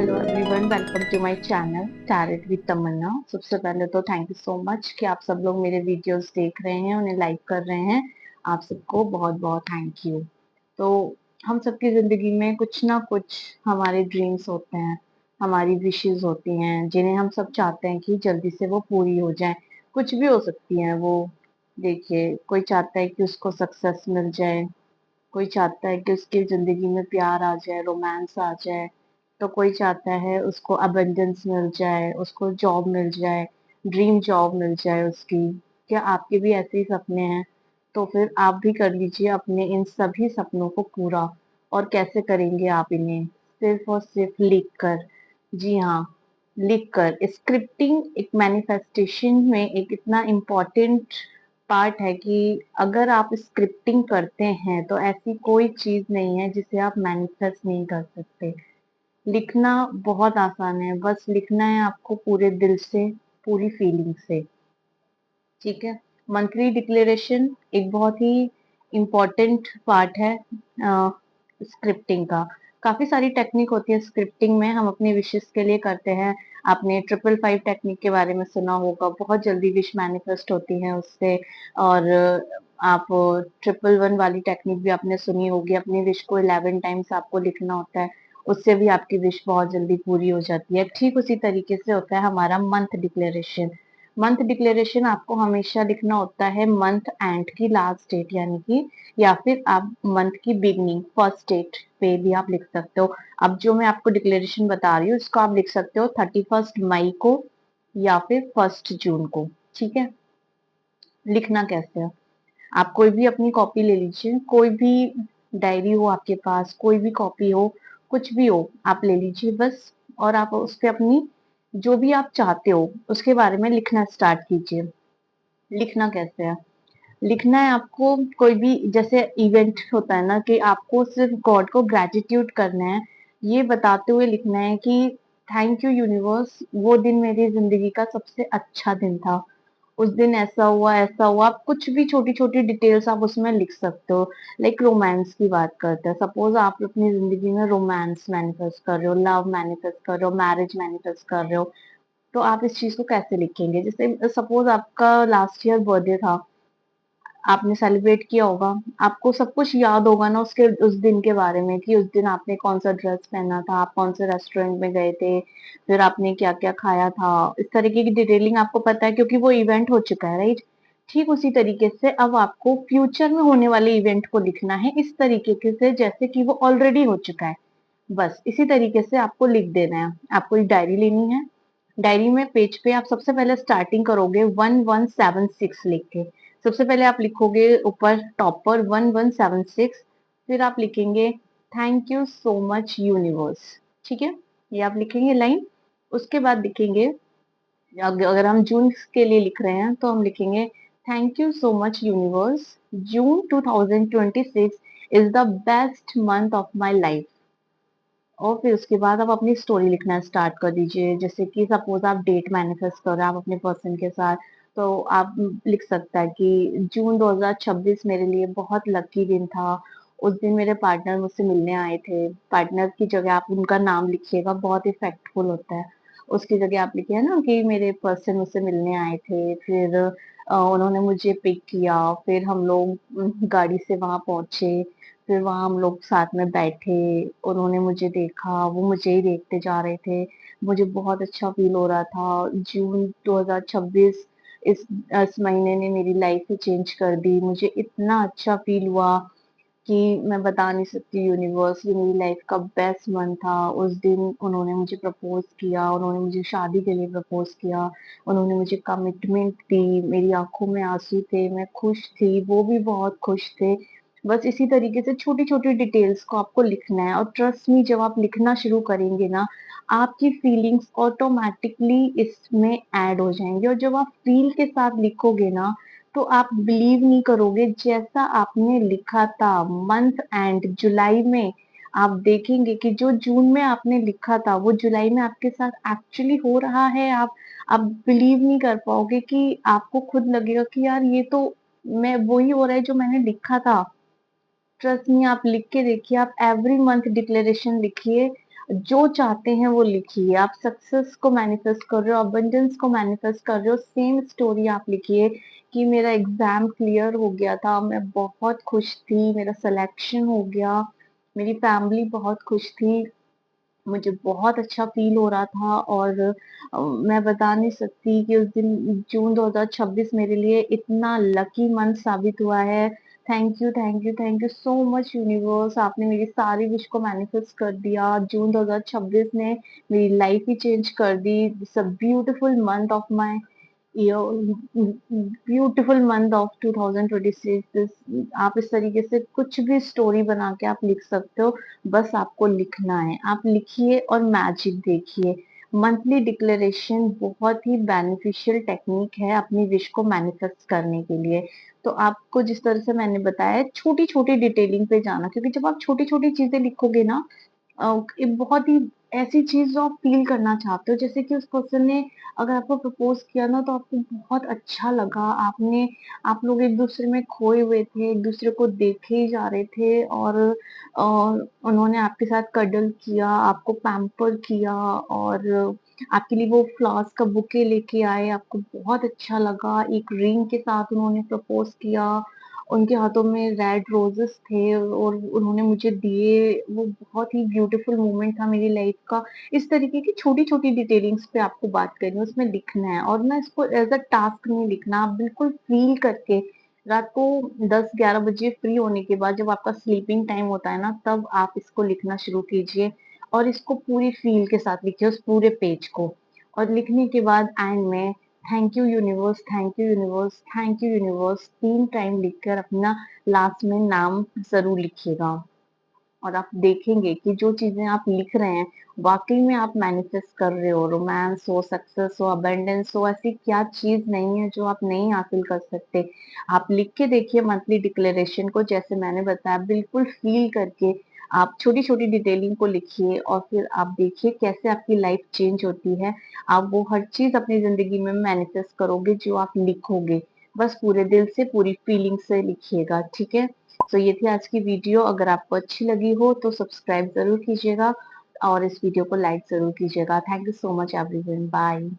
Hello everyone, welcome to my channel tarot with Tamanna. सबसे पहले तो थैंक यू सो मच कि आप सब लोग मेरे वीडियोस देख रहे हैं, उन्हें लाइक कर रहे हैं। आप सबको बहुत बहुत थैंक यू। तो हम सबकी ज़िंदगी में कुछ ना कुछ हमारे ड्रीम्स होते हैं, हमारी विशेस होती हैं, जिन्हें हम सब चाहते हैं कि जल्दी से वो पूरी हो जाए। कुछ भी हो सकती हैं वो। देखिए, कोई चाहता है कि उसको सक्सेस मिल जाए, कोई चाहता है कि उसकी ज़िंदगी में प्यार आ जाए, रोमांस आ जाए, तो कोई चाहता है उसको अबंडेंस मिल जाए, उसको जॉब मिल जाए, ड्रीम जॉब मिल जाए उसकी। क्या आपके भी ऐसे ही सपने हैं? तो फिर आप भी कर लीजिए अपने इन सभी सपनों को पूरा। और कैसे करेंगे आप इन्हें? सिर्फ और सिर्फ लिख कर। जी हाँ, लिख कर। स्क्रिप्टिंग एक मैनिफेस्टेशन में एक इतना इम्पोर्टेंट पार्ट है कि अगर आप स्क्रिप्टिंग करते हैं तो ऐसी कोई चीज नहीं है जिसे आप मैनिफेस्ट नहीं कर सकते। लिखना बहुत आसान है, बस लिखना है आपको पूरे दिल से, पूरी फीलिंग से। ठीक है। मंथली डिक्लेरेशन एक बहुत ही इम्पोर्टेंट पार्ट है स्क्रिप्टिंग का। काफी सारी टेक्निक होती है स्क्रिप्टिंग में, हम अपनी विशेस के लिए करते हैं। आपने 555 टेक्निक के बारे में सुना होगा, बहुत जल्दी विश मैनिफेस्ट होती है उससे। और आप 111 वाली टेक्निक भी आपने सुनी होगी, अपनी विश को 11 टाइम्स आपको लिखना होता है, उससे भी आपकी विश बहुत जल्दी पूरी हो जाती है। ठीक उसी तरीके से होता है हमारा मंथ डिक्लेरेशन। मंथ डिक्लेरेशन आपको हमेशा लिखना होता है मंथ एंड की लास्ट डेट, यानी कि या फिर आप मंथ की बिगनिंग फर्स्ट डेट पे भी आप लिख सकते हो। अब जो मैं आपको डिक्लेरेशन बता रही हूँ इसको आप लिख सकते हो 31 मई को या फिर 1 जून को। ठीक है। लिखना कैसे है? आप कोई भी अपनी कॉपी ले लीजिए, कोई भी डायरी हो आपके पास, कोई भी कॉपी हो, कुछ भी हो आप ले लीजिए बस। और आप उस पे अपनी जो भी आप चाहते हो उसके बारे में लिखना स्टार्ट कीजिए। लिखना कैसे है? लिखना है आपको कोई भी जैसे इवेंट होता है ना, कि आपको सिर्फ गॉड को ग्रेटिट्यूड करना है, ये बताते हुए लिखना है कि थैंक यू यूनिवर्स, वो दिन मेरी जिंदगी का सबसे अच्छा दिन था। उस दिन ऐसा हुआ ऐसा हुआ, आप कुछ भी छोटी छोटी डिटेल्स आप उसमें लिख सकते हो। लाइक रोमांस की बात करते हैं, सपोज आप अपनी जिंदगी में रोमांस मैनिफेस्ट कर रहे हो, लव मैनिफेस्ट कर रहे हो, मैरिज मैनिफेस्ट कर रहे हो, तो आप इस चीज को कैसे लिखेंगे? जैसे सपोज आपका लास्ट ईयर बर्थडे था, आपने सेलिब्रेट किया होगा, आपको सब कुछ याद होगा ना उसके उस दिन के बारे में, कि उस दिन आपने कौन सा ड्रेस पहना था, आप कौन से रेस्टोरेंट में गए थे, फिर आपने क्या क्या खाया था। इस तरीके की डिटेलिंग आपको पता है क्योंकि वो इवेंट हो चुका है, राइट? ठीक उसी तरीके से अब आपको फ्यूचर में होने वाले इवेंट को लिखना है इस तरीके से जैसे कि वो ऑलरेडी हो चुका है। बस इसी तरीके से आपको लिख देना है। आपको एक डायरी लेनी है। डायरी में पेज पे आप सबसे पहले स्टार्टिंग करोगे 1176 लिख के। सबसे पहले आप लिखोगे ऊपर टॉप पर 1176, फिर आप लिखेंगे thank you so much universe. ठीक है, ये आप लिखेंगे लाइन। उसके बाद लिखेंगे, अगर हम जून के लिए लिख रहे हैं तो हम लिखेंगे thank you so much universe, June 2026 is the best month of my life. और फिर उसके बाद आप अपनी स्टोरी लिखना स्टार्ट कर दीजिए। जैसे कि सपोज आप डेट मैनिफेस्ट कर रहे हैं आप अपने पर्सन के साथ, तो आप लिख सकता है कि जून 2026 मेरे लिए बहुत लकी दिन था। उस दिन मेरे पार्टनर मुझसे मिलने आए थे। पार्टनर की जगह आप उनका नाम लिखिएगा, बहुत इफेक्टफुल होता है। उसकी जगह आप लिखिए ना कि मेरे पर्सन मुझसे मिलने आए थे, फिर उन्होंने मुझे पिक किया, फिर हम लोग गाड़ी से वहां पहुंचे, फिर वहां हम लोग साथ में बैठे, उन्होंने मुझे देखा, वो मुझे ही देखते जा रहे थे। मुझे बहुत अच्छा फील हो रहा था। जून 2026 इस महीने ने मेरी लाइफ ही चेंज कर दी। मुझे इतना अच्छा फील हुआ कि मैं बता नहीं सकती यूनिवर्स, ये मेरी लाइफ का बेस्ट मंथ था। उस दिन उन्होंने मुझे प्रपोज किया, उन्होंने मुझे शादी के लिए प्रपोज किया, उन्होंने मुझे कमिटमेंट दी, मेरी आंखों में आंसू थे, मैं खुश थी, वो भी बहुत खुश थे। बस इसी तरीके से छोटी छोटी डिटेल्स को आपको लिखना है। और ट्रस्ट मी, जब आप लिखना शुरू करेंगे ना, आपकी फीलिंग्स ऑटोमेटिकली इसमें ऐड हो जाएंगे। और जब आप फील के साथ लिखोगे ना, तो आप बिलीव नहीं करोगे, जैसा आपने लिखा था मंथ एंड जुलाई में, आप देखेंगे कि जो जून में आपने लिखा था वो जुलाई में आपके साथ एक्चुअली हो रहा है। आप बिलीव नहीं कर पाओगे, कि आपको खुद लगेगा कि यार ये तो मैं वही हो रहा है जो मैंने लिखा था। ट्रस्ट मी, आप लिख के देखिए, आप एवरी मंथ डिक्लेरेशन लिखिए। जो चाहते हैं वो लिखिए। आप सक्सेस को मैनिफेस्ट कर रहे हो, अबंडेंस को मैनिफेस्ट कर रहे हो, सेम स्टोरी आप लिखिए कि मेरा एग्जाम क्लियर हो गया था, मैं बहुत खुश थी, मेरा सिलेक्शन हो गया, मेरी फैमिली बहुत खुश थी, मुझे बहुत अच्छा फील हो रहा था। और मैं बता नहीं सकती कि उस दिन जून 2026 मेरे लिए इतना लकी मंथ साबित हुआ है। Thank you, thank you, thank you so much universe, आपने मेरी सारी विश को मैनिफेस्ट कर दिया। जून 2026 ने मेरी लाइफ ही चेंज कर दी। It's a beautiful month of my beautiful month of 2026। आप इस तरीके से कुछ भी स्टोरी बना के आप लिख सकते हो, बस आपको लिखना है। आप लिखिए और मैजिक देखिए। मंथली डिक्लेरेशन बहुत ही बेनिफिशियल टेक्निक है अपनी विश को मैनिफेस्ट करने के लिए। तो आपको जिस तरह से मैंने बताया, छोटी छोटी डिटेलिंग पे जाना, क्योंकि जब आप छोटी छोटी चीजें लिखोगे ना, एक बहुत ही ऐसी चीज जो आप फील करना चाहते हो, जैसे कि उस पर्सन ने अगर आपको प्रपोज किया ना, तो आपको बहुत अच्छा लगा, आपने आप लोग एक दूसरे में खोए हुए थे, एक दूसरे को देखे ही जा रहे थे, और उन्होंने आपके साथ कडल किया, आपको पैम्पर किया, और आपके लिए वो फ्लावर्स का बुके लेके आए, आपको बहुत अच्छा लगा, एक रिंग के साथ उन्होंने प्रपोज किया, उनके हाथों में रेड रोजेस थे और उन्होंने मुझे दिए, वो बहुत ही ब्यूटीफुल मोमेंट था मेरी लाइफ का। इस तरीके की छोटी छोटी डिटेलिंग्स पे आपको बात करनी है, उसमें लिखना है, और ना इसको एज अ टास्क नहीं लिखना, आप बिल्कुल फील करके रात को 10-11 बजे फ्री होने के बाद, जब आपका स्लीपिंग टाइम होता है ना, तब आप इसको लिखना शुरू कीजिए, और इसको पूरी फील के साथ लिखिए उस पूरे पेज को। और लिखने के बाद एंड में thank you universe, thank you universe, thank you universe 3 time लिखकर अपना लास्ट में नाम जरूर लिखिएगा। और आप देखेंगे कि जो चीजें आप लिख रहे हैं, वाकई में आप मैनिफेस्ट कर रहे हो। रोमांस हो, सक्सेस हो, अबंडेंस हो, ऐसी क्या चीज नहीं है जो आप नहीं हासिल कर सकते। आप लिख के देखिए मंथली डिक्लेरेशन को, जैसे मैंने बताया, बिल्कुल फील करके आप छोटी छोटी डिटेलिंग को लिखिए, और फिर आप देखिए कैसे आपकी लाइफ चेंज होती है। आप वो हर चीज अपनी जिंदगी में मैनिफेस्ट करोगे जो आप लिखोगे। बस पूरे दिल से, पूरी फीलिंग से लिखिएगा, ठीक है। तो ये थी आज की वीडियो। अगर आपको अच्छी लगी हो तो सब्सक्राइब जरूर कीजिएगा, और इस वीडियो को लाइक जरूर कीजिएगा। Thank you so much everyone, bye.